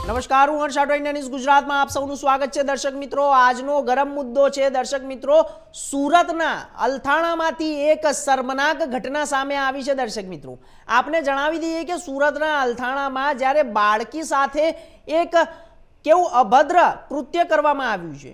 નમસ્કાર, હું હર્ષ આડવાણી ન્યૂઝ ગુજરાતમાં આપ સૌનું સ્વાગત છે। દર્શક મિત્રો, આજનો ગરમ મુદ્દો છે દર્શક મિત્રો, સુરતના અલથાણામાંથી એક શર્મનાક ઘટના સામે આવી છે। દર્શક મિત્રો, આપને જણાવી દઈએ કે સુરતના અલથાણામાં જ્યારે બાળકી સાથે એક કેવું અભદ્ર કૃત્ય કરવામાં આવ્યું છે।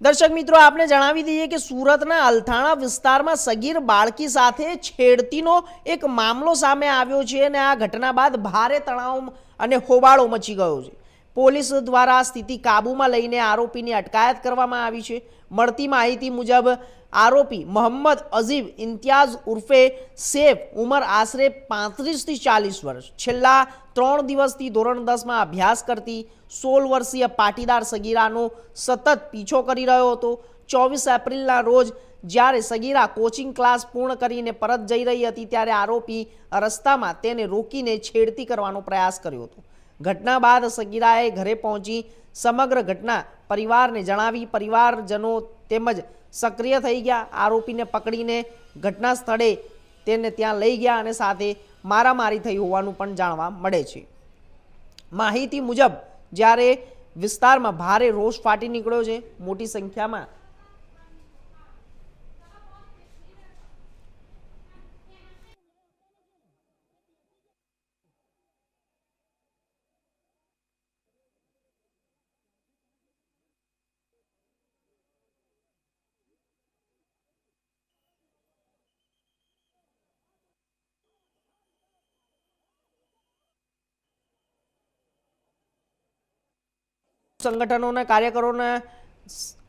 દર્શક મિત્રો, આપને જણાવી દઈએ કે સુરતના અલથાણા વિસ્તારમાં સગીર બાળકી સાથે છેડતીનો એક મામલો સામે આવ્યો છે અને આ ઘટના બાદ ભારે તણાવ અને હોબાળો મચી ગયો છે। પોલીસ દ્વારા સ્થિતિ કાબૂમાં લઈને આરોપીની અટકાયત કરવામાં આવી છે। મળતી માહિતી મુજબ આરોપી મોહમ્મદ અઝીમ ઇમ્તિયાઝ ઉર્ફે સૈફ, ઉંમર આશરે 35 થી 40 વર્ષ, છેલ્લા 3 દિવસથી ધોરણ 10માં અભ્યાસ કરતી 16 વર્ષીય પાટીદાર સગીરાનો સતત પીછો કરી રહ્યો હતો। 24 એપ્રિલના રોજ જ્યારે સગીરા કોચિંગ ક્લાસ પૂર્ણ કરીને પરત જઈ રહી હતી ત્યારે આરોપી રસ્તામાં તેને રોકીને છેડતી કરવાનો પ્રયાસ કર્યો હતો। ઘટના બાદ સગીરાએ ઘરે પહોંચી સમગ્ર ઘટના પરિવારને જણાવી પરિવારજનો તેમજ સક્રિય થઈ ગયા। આરોપીને પકડીને ઘટના સ્થળે તેને ત્યાં લઈ ગયા અને સાથે મારામારી થઈ હોવાનું પણ જાણવા મળે છે। માહિતી મુજબ જ્યારે વિસ્તારમાં ભારે રોષ ફાટી નીકળ્યો છે। મોટી સંખ્યામાં સંગઠનોના કાર્યકરોના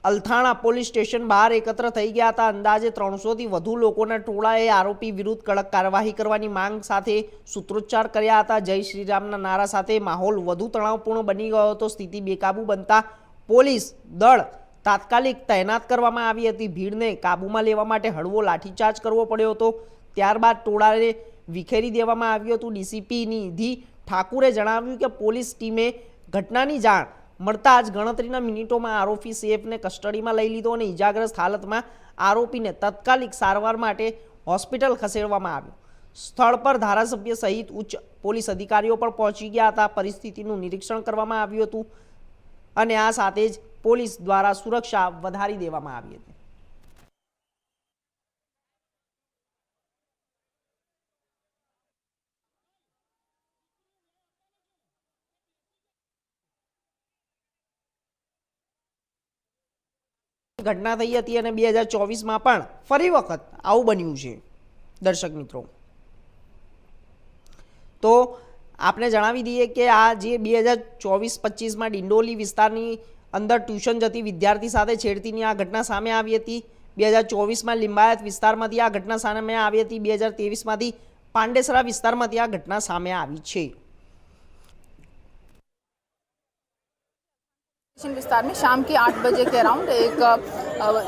અલથાણા પોલીસ સ્ટેશન બહાર એકત્ર થઈ ગયા હતા। અંદાજે 300થી વધુ લોકોના ટોળાએ આરોપી વિરુદ્ધ કડક કાર્યવાહી કરવાની માંગ સાથે સૂત્રોચ્ચાર કર્યા હતા। જય શ્રી રામના નારા સાથે માહોલ વધુ તણાવપૂર્ણ બની ગયો હતો। સ્થિતિ બેકાબૂ બનતા પોલીસ દળ તાત્કાલિક તૈનાત કરવામાં આવી હતી। ભીડને કાબૂમાં લેવા માટે હળવો લાઠીચાર્જ કરવો પડ્યો હતો। ત્યારબાદ ટોળાને વિખેરી દેવામાં આવ્યું હતું। ડીસીપી નિધિ ઠાકુરે જણાવ્યું કે પોલીસ ટીમે ઘટનાની જાણ મળતા જ ગણતરીના મિનિટોમાં આરોપી સૈફને કસ્ટડીમાં લઈ લીધો અને ઇજાગ્રસ્ત હાલતમાં આરોપીને તાત્કાલિક સારવાર માટે હોસ્પિટલ ખસેડવામાં આવ્યો। સ્થળ પર ધારાસભ્ય સહિત ઉચ્ચ પોલીસ અધિકારીઓ પણ પહોંચી ગયા હતા। પરિસ્થિતિનું નિરીક્ષણ કરવામાં આવ્યું હતું અને આ સાથે જ પોલીસ દ્વારા સુરક્ષા વધારી દેવામાં આવી હતી। ઘટના થઈ હતી અને 2024માં પણ ફરી વખત આવું બન્યું છે। દર્શક મિત્રો, તો આપણે જણાવી દઈએ કે આ જે 2024-25માં ડિંડોલી વિસ્તારની અંદર ટ્યુશન જતી વિદ્યાર્થી સાથે છેડતીની આ ઘટના સામે આવી હતી। 2024માં લિંબાયત વિસ્તારમાંથી આ ઘટના સામે આવી હતી। 2023માંથી પાંડેસરા વિસ્તારમાંથી આ ઘટના સામે આવી છે। विस्तार में शाम के 8 बजे के अराउंड एक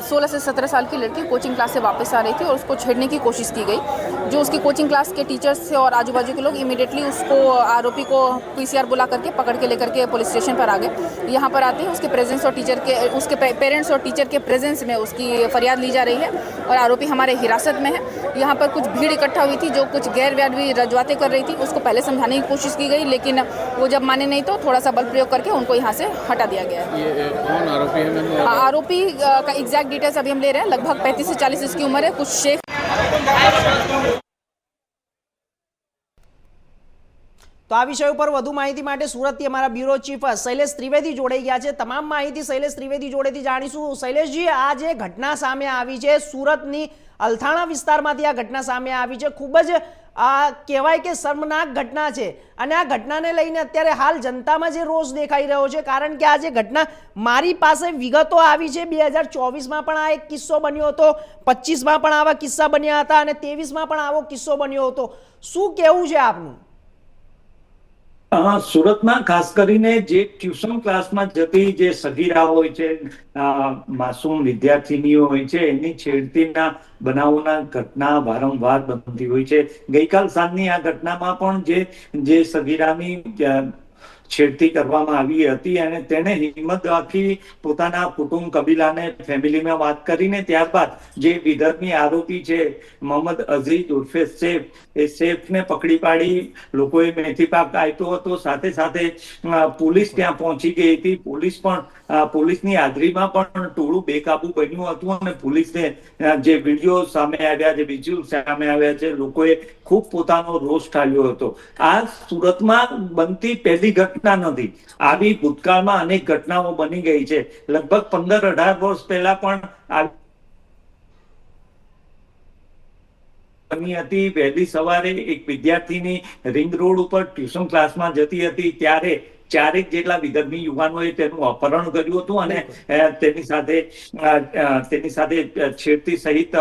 16 से 17 साल की लड़की कोचिंग क्लास से वापस आ रही थी और उसको छेड़ने की कोशिश की गई। जो उसकी कोचिंग क्लास के टीचर्स थे और आजू बाजू के लोग इमीडिएटली उसको आरोपी को पीसीआर बुला करके पकड़ के लेकर के पुलिस स्टेशन पर आ गए। यहाँ पर आते ही उसके प्रेजेंस और उसके पेरेंट्स और टीचर के प्रेजेंस में उसकी फरियाद ली जा रही है और आरोपी हमारे हिरासत में है। यहाँ पर कुछ भीड़ इकट्ठा हुई थी जो कुछ गैर व्याजबी रजवातें कर रही थी। उसको पहले समझाने की कोशिश की गई लेकिन वो जब माने नहीं तो थोड़ा सा बल प्रयोग करके उनको यहाँ से हटा दिया गया। ये कौन आरोपी है मैंने आरोपी का एग्जैक्ट डिटेल्स अभी हम ले रहे हैं। लगभग 35 से 40 इसकी उम्र है। कुछ शेख તો આ વિષય ઉપર વધુ માહિતી માટે સુરતથી અમારા બ્યુરો ચીફ શૈલેષ ત્રિવેદી જોડાઈ ગયા છે। તમામ માહિતી શૈલેષ ત્રિવેદી જોડેથી જાણીશું। શૈલેષજી, આ જે ઘટના સામે આવી છે સુરતની અલથાણા વિસ્તારમાંથી આ ઘટના સામે આવી છે, ખૂબ જ કહેવાય કે શર્મનાક ઘટના છે અને આ ઘટનાને લઈને અત્યારે હાલ જનતામાં જે રોષ દેખાઈ રહ્યો છે, કારણ કે આ જે ઘટના મારી પાસે વિગતો આવી છે 2024માં પણ આ એક કિસ્સો બન્યો હતો, 25માં પણ આવા કિસ્સા બન્યા હતા અને 23માં પણ આવો કિસ્સો બન્યો હતો। શું કહેવું છે આપનું? સુરતમાં ખાસ કરીને જે ટ્યુશન ક્લાસમાં જતી જે સગીરા હોય છે, માસૂમ વિદ્યાર્થીનીઓ હોય છે, એની છેડતીના બનાવોના ઘટના વારંવાર બનતી હોય છે। ગઈકાલ સાંજની આ ઘટનામાં પણ જે સગીરાની છેડતી કરવામાં આવી હતી અને તેણે હિંમત રાખી પોતાના કુટુંબ કબીલાને ફેમિલીમાં વાત કરીને ત્યારબાદ જે વિધર્મી આરોપી છે મોહમ્મદ અઝીઝ ઉર્ફે સેફ, એ સેફને પકડી પાડી લોકોએ મેથી પાક આપ્યો હતો. સાથે સાથે પોલીસ ત્યાં પહોંચી ગઈ હતી. પોલીસની હાજરીમાં પણ ટોળું બેકાબુ બન્યું હતું અને પોલીસને જે વિડીયો સામે આવ્યા, જે વિઝ્યુઅલ સામે આવ્યા છે, લોકોએ ખૂબ પોતાનો રોષ ઠાલ્યો હતો. આ સુરતમાં બનતી પહેલી ઘટના નથી. આવી ભૂતકાળમાં અનેક ઘટનાઓ બની ગઈ છે. લગભગ 15-18 વર્ષ પહેલા પણ બની હતી. વહેલી સવારે એક વિદ્યાર્થીની રિંગ રોડ ઉપર ટ્યુશન ક્લાસમાં જતી હતી, ત્યારે 4 જેટલા વિધર્મી યુવાનોએ તેનું અપહરણ કર્યું હતું અને તેની સાથે છેડતી સહિત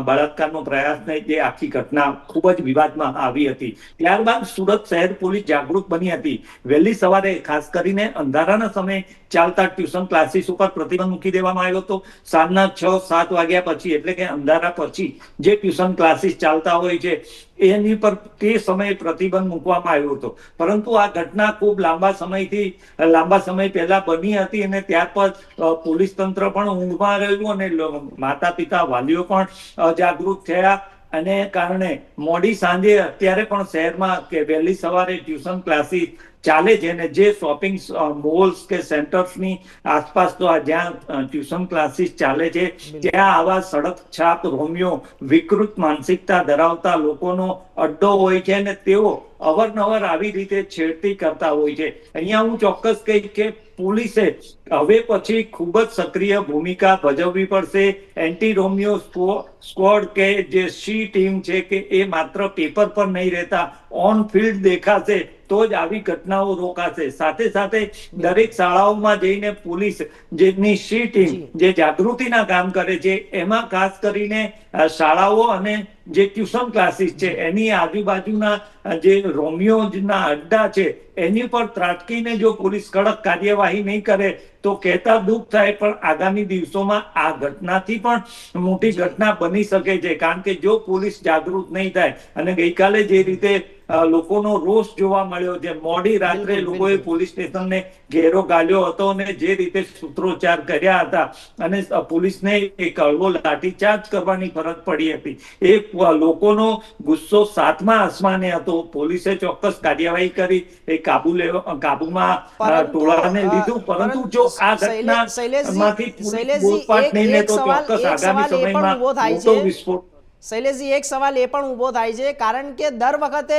બળાત્કારનો પ્રયાસ થઈ. જે આખી ઘટના ખૂબ જ વિવાદમાં આવી હતી. ત્યારબાદ સુરત શહેર પોલીસ જાગૃત બની હતી. વહેલી સવારે ખાસ કરીને અંધારાના સમયે ચાલતા ટ્યુશન ક્લાસીસ ઉપર પ્રતિબંધ મૂકી દેવામાં આવ્યો હતો. સાંજના 6-7 વાગ્યા પછી, એટલે કે અંધારા પછી જે ટ્યુશન ક્લાસીસ ચાલતા હોય છે એની પર તે સમયે પ્રતિબંધ મૂકવામાં આવ્યો હતો. પરંતુ આ ઘટના ખૂબ લાંબા સમય પહેલા બની હતી અને ત્યાર પર પોલીસ તંત્ર પણ ઊંઘમાં રહ્યું અને માતા પિતા વાલીઓ પણ જાગૃત થયા. અને કારણે મોડી સાંજે અત્યારે પણ શહેરમાં કે વહેલી સવારે ટ્યુશન ક્લાસીસ ચાલે છે ને જે શોપિંગ મોલ્સ કે સેન્ટર્સની આસપાસ તો જ્યાં ટ્યુશન ક્લાસીસ ચાલે છે ત્યાં આવા સડક છાપ રોમિયો વિકૃત માનસિકતા ધરાવતા લોકોનો અડ્ડો હોય છે અને તેઓ અવારનવાર આવી રીતે છેડતી કરતા હોય છે. અહીંયા હું ચોક્કસ કહીશ કે પોલીસે હવે પછી ખૂબ જ સક્રિય ભૂમિકા ભજવવી પડશે. એન્ટી રોમિયો સ્ક્વોડ કે જે સી ટીમ છે કે એ માત્ર પેપર પર નહીં રહેતા, ઓન ફિલ્ડ દેખાશે તો જ આવી ઘટનાઓ રોકાશે. સાથે સાથે દરેક શાળાઓમાં જઈને પોલીસ જેની સી ટીમ જે જાગૃતિના કામ કરે છે એમાં ખાસ કરીને શાળાઓ અને જે ટ્યુશન ક્લાસીસ છે એની આજુબાજુના જે રોમિયોના અડ્ડા છે એની પર ત્રાટકીને જો પોલીસ કડક કાર્યવાહી નહીં કરે તો કહેતા દુઃખ થાય, પણ આગામી દિવસોમાં આ ઘટનાથી પણ મોટી ઘટના બની શકે છે. કારણ કે જો પોલીસ જાગૃત નહીં થાય અને ગઈકાલે જે રીતે લોકોનો રોષ જોવા મળ્યો છે, મોડી રાત્રે લોકોએ પોલીસ સ્ટેશનને ઘેરો ગાળ્યો હતો અને જે રીતે સૂત્રોચ્ચાર કર્યા હતા અને પોલીસને એક હળવો લાઠીચાર્જ કરવાની ફરજ પડી હતી, એ લોકોનો ગુસ્સો 7મા આસમાને હતો. પોલીસે ચોક્કસ કાર્યવાહી કરી, એ કાબુમાં ટોળાને લીધું. પરંતુ જો આ ઘટનામાંથી બોધપાઠ નહીં લે તો ચોક્કસ આગામી સમયમાં મોટો વિસ્ફોટ. શૈલેષજી, એક સવાલ એ પણ ઊભો થાય છે, કારણ કે દર વખતે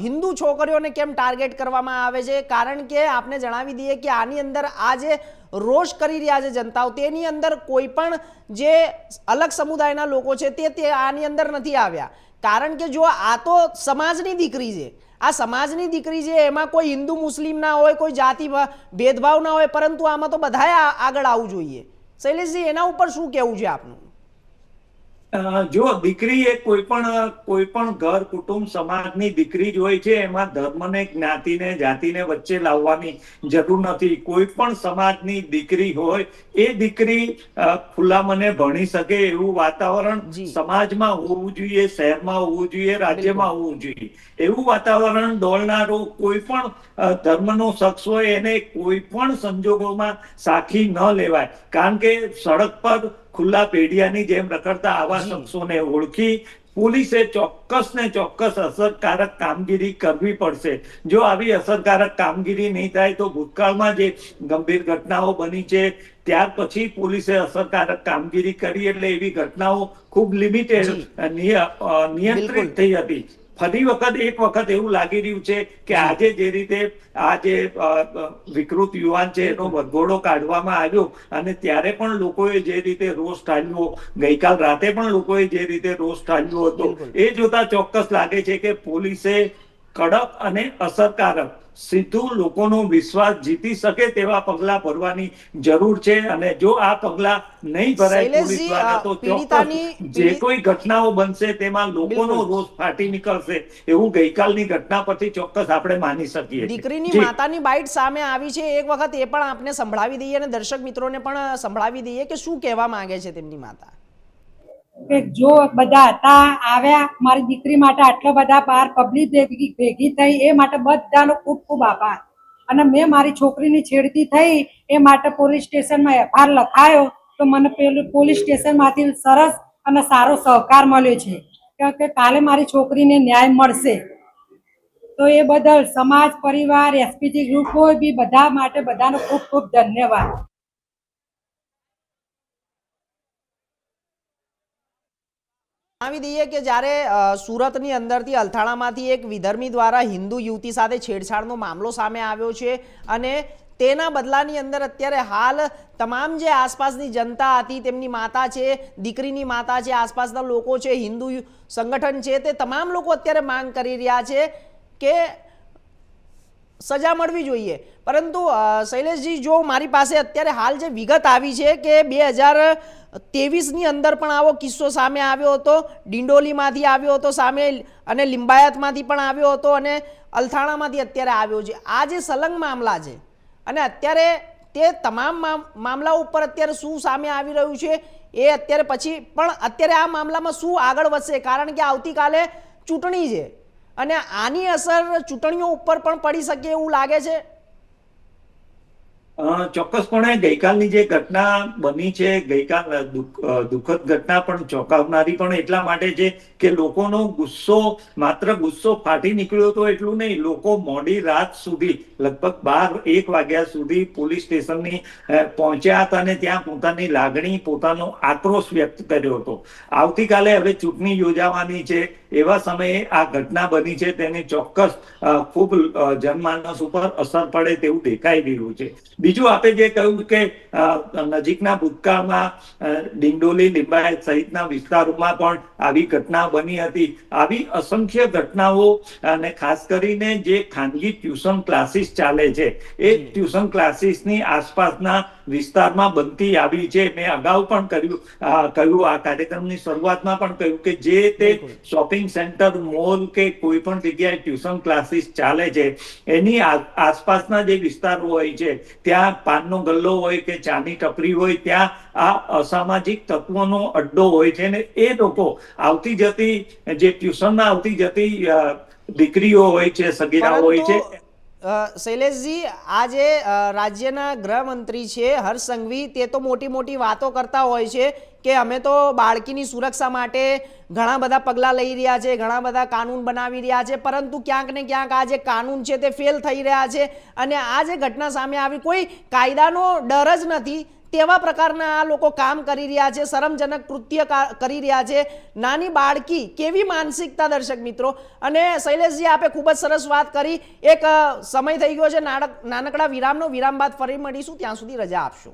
હિન્દુ છોકરીઓને કેમ ટાર્ગેટ કરવામાં આવે છે? કારણ કે આપણે જણાવી દઈએ કે આની અંદર આ જે રોષ કરી રહ્યા છે જનતાઓ, તેની અંદર કોઈ પણ જે અલગ સમુદાયના લોકો છે તે આની અંદર નથી આવ્યા. કારણ કે જો આ તો સમાજની દીકરી છે, આ સમાજની દીકરી છે, એમાં કોઈ હિન્દુ મુસ્લિમ ના હોય, કોઈ જાતિ ભેદભાવ ના હોય, પરંતુ આમાં તો બધાએ આગળ આવવું જોઈએ. શૈલેષજી, એના ઉપર શું કહેવું છે આપનું? જો દીકરી એ કોઈ પણ ઘર કુટુંબ સમાજની દીકરી જ હોય છે. એમાં ધર્મને જ્ઞાતિને જાતિને વચ્ચે લાવવાની જરૂર નથી. કોઈ પણ સમાજની દીકરી હોય એ દીકરી ખુલ્લા મને ભણી શકે એવું વાતાવરણ સમાજમાં હોવું જોઈએ, શહેરમાં હોવું જોઈએ, રાજ્યમાં હોવું જોઈએ. એવું વાતાવરણ દોડનારો કોઈ પણ ધર્મનો શખ્સ હોય એને કોઈ પણ સંજોગોમાં સાખી ન લેવાય. કારણ કે સડક પર ખુલ્લા પેઢિયાની જેમ રખડતા આવા શખ્સોને ઓળખી પોલીસે ચોક્કસ ને ચોક્કસ અસરકારક કામગીરી કરવી પડશે. જો આવી અસરકારક કામગીરી નહીં થાય તો ભૂતકાળમાં જે ગંભીર ઘટનાઓ બની છે ત્યાર પછી પોલીસે અસરકારક કામગીરી કરી એટલે એવી ઘટનાઓ ખૂબ લિમિટેડ નિયંત્રિત થઈ હતી. ફરી એક વખત એવું લાગી રહ્યું છે કે આજે જે રીતે આ જે વિકૃત યુવાન છે એનો વરઘોડો કાઢવામાં આવ્યો અને ત્યારે પણ લોકોએ જે રીતે રોષ ઠાલ્યો, ગઈકાલ રાતે પણ લોકોએ જે રીતે રોષ ઠાલ્યો હતો, એ જોતા ચોક્કસ લાગે છે કે પોલીસે કડક અને અસરકારક સીધું લોકોનો વિશ્વાસ જીતી શકે તેવા પગલા ભરવાની જરૂર છે. અને જો આ પગલા નહીં ભરાય પોલીસ દ્વારા તો ચોક્કસ જે કોઈ ઘટનાઓ બનશે તેમાં લોકોનો રોષ ફાટી નીકળશે એવું ગઈકાલની ઘટના પરથી ચોક્કસ આપણે માની શકીએ. દીકરીની માતાની બાઇટ સામે આવી છે, એક વખત એ પણ આપને સંભળાવી દઈએ અને દર્શક મિત્રોને પણ સંભળાવી દઈએ કે શું કહેવા માંગે છે તેમની માતા. કે જો બધા હતા આવ્યા મારી દીકરી માટે આટલા બધા બાર પબ્લિક ભેગી થઈ એ માટે બધાનો ખૂબ ખૂબ આભાર. અને મેં મારી છોકરીની છેડતી થઈ એ માટે પોલીસ સ્ટેશનમાં એફઆઈઆર લખાયો તો મને પેલું પોલીસ સ્ટેશનમાંથી સરસ અને સારો સહકાર મળ્યો છે કે કાલે મારી છોકરીને ન્યાય મળશે. તો એ બદલ સમાજ, પરિવાર, એસપીજી ગ્રુપ કોઈ બી બધા માટે બધાનો ખૂબ ખૂબ ધન્યવાદ. જણાવી દઈએ કે જ્યારે સુરતની અંદરથી અલથાણામાંથી એક વિધર્મી દ્વારા હિન્દુ યુવતી સાથે છેડછાડનો મામલો સામે આવ્યો છે અને તેના બદલાની અંદર અત્યારે હાલ તમામ જે આસપાસની જનતા હતી, તેમની માતા છે, દીકરીની માતા છે, આસપાસના લોકો છે, હિન્દુ સંગઠન છે, તે તમામ લોકો અત્યારે માંગ કરી રહ્યા છે કે સજા મળવી જોઈએ. પરંતુ શૈલેષજી, જો મારી પાસે અત્યારે હાલ જે વિગત આવી છે કે 2023ની અંદર પણ આવો કિસ્સો સામે આવ્યો હતો, ડિંડોલીમાંથી આવ્યો હતો સામે અને લિંબાયતમાંથી પણ આવ્યો હતો અને અલથાણામાંથી અત્યારે આવ્યો છે. આ જે સલંગ મામલા છે અને અત્યારે તે તમામ મામલા ઉપર અત્યારે શું સામે આવી રહ્યું છે એ અત્યારે પછી પણ અત્યારે આ મામલામાં શું આગળ વધશે, કારણ કે આવતીકાલે ચૂંટણી છે અને આની અસર ચૂંટણીઓ ઉપર પણ પડી શકે એવું લાગે છે. ચોક્કસપણે ગઈકાલની જે ઘટના બની છે, ગઈકાલ દુઃખદ ઘટના પણ ચોંકાવનારી પણ એટલા માટે છે કે લોકોનો ગુસ્સો, માત્ર ગુસ્સો ફાટી નીકળ્યો હતો એટલું નહીં, લોકો મોડી રાત સુધી લગભગ 12-1 વાગ્યા સુધી પોલીસ સ્ટેશનની પહોંચ્યા હતા અને ત્યાં પોતાની લાગણી, પોતાનો આક્રોશ વ્યક્ત કર્યો હતો. આવતીકાલે હવે ચૂંટણી યોજાવાની છે, એવા સમયે આ ઘટના બની છે, તેને ચોક્કસ ખૂબ જનમાનસ ઉપર અસર પડે તેવું દેખાઈ રહ્યું છે. બીજું આપણે જે કહ્યું કે નજીકના ભૂતકાળમાં ડિંડોલી, લિંબાયત સહિતના વિસ્તારોમાં પણ આવી ઘટના બની હતી. આવી અસંખ્ય ઘટનાઓ અને ખાસ કરીને જે ખાનગી ટ્યુશન ક્લાસીસ ચાલે છે એ ટ્યુશન ક્લાસીસની આસપાસના વિસ્તારમાં બનતી આવી છે. મેં અગાઉ પણ કહ્યું આ કાર્યક્રમની શરૂઆતમાં પણ કહ્યું કે જે તે શોપિંગ સેન્ટર, મોલ કે કોઈ પણ જગ્યાએ ટ્યુશન ક્લાસીસ ચાલે છે એની આસપાસના જે વિસ્તારો હોય છે ત્યાં પાનનો ગલ્લો હોય કે ચાની ટપરી હોય, ત્યાં આ અસામાજિક તત્વોનો અડ્ડો હોય છે ને એ લોકો આવતી જતી જે ટ્યુશનમાં આવતી જતી દીકરીઓ હોય છે, સગીરાઓ હોય છે. શૈલેષજી, આ જે રાજ્યના ગૃહમંત્રી છે હર્ષ સંઘવી, તે તો મોટી મોટી વાતો કરતા હોય છે કે અમે તો બાળકીની સુરક્ષા માટે ઘણા બધા પગલાં લઈ રહ્યા છે, ઘણા બધા કાનૂન બનાવી રહ્યા છે, પરંતુ ક્યાંક ને ક્યાંક આ જે કાનૂન છે તે ફેલ થઈ રહ્યા છે અને આ જે ઘટના સામે આવી, કોઈ કાયદાનો ડર જ નથી તેવા પ્રકારના આ લોકો કામ કરી રહ્યા છે, શરમજનક કૃત્ય કરી રહ્યા છે. નાની બાળકી, કેવી માનસિકતા દર્શક મિત્રો. અને શૈલેષજી, આપે ખૂબ જ સરસ વાત કરી. એક સમય થઈ ગયો છે નાનકડા વિરામનો, વિરામ બાદ ફરી મળીશું, ત્યાં સુધી રજા આપશો.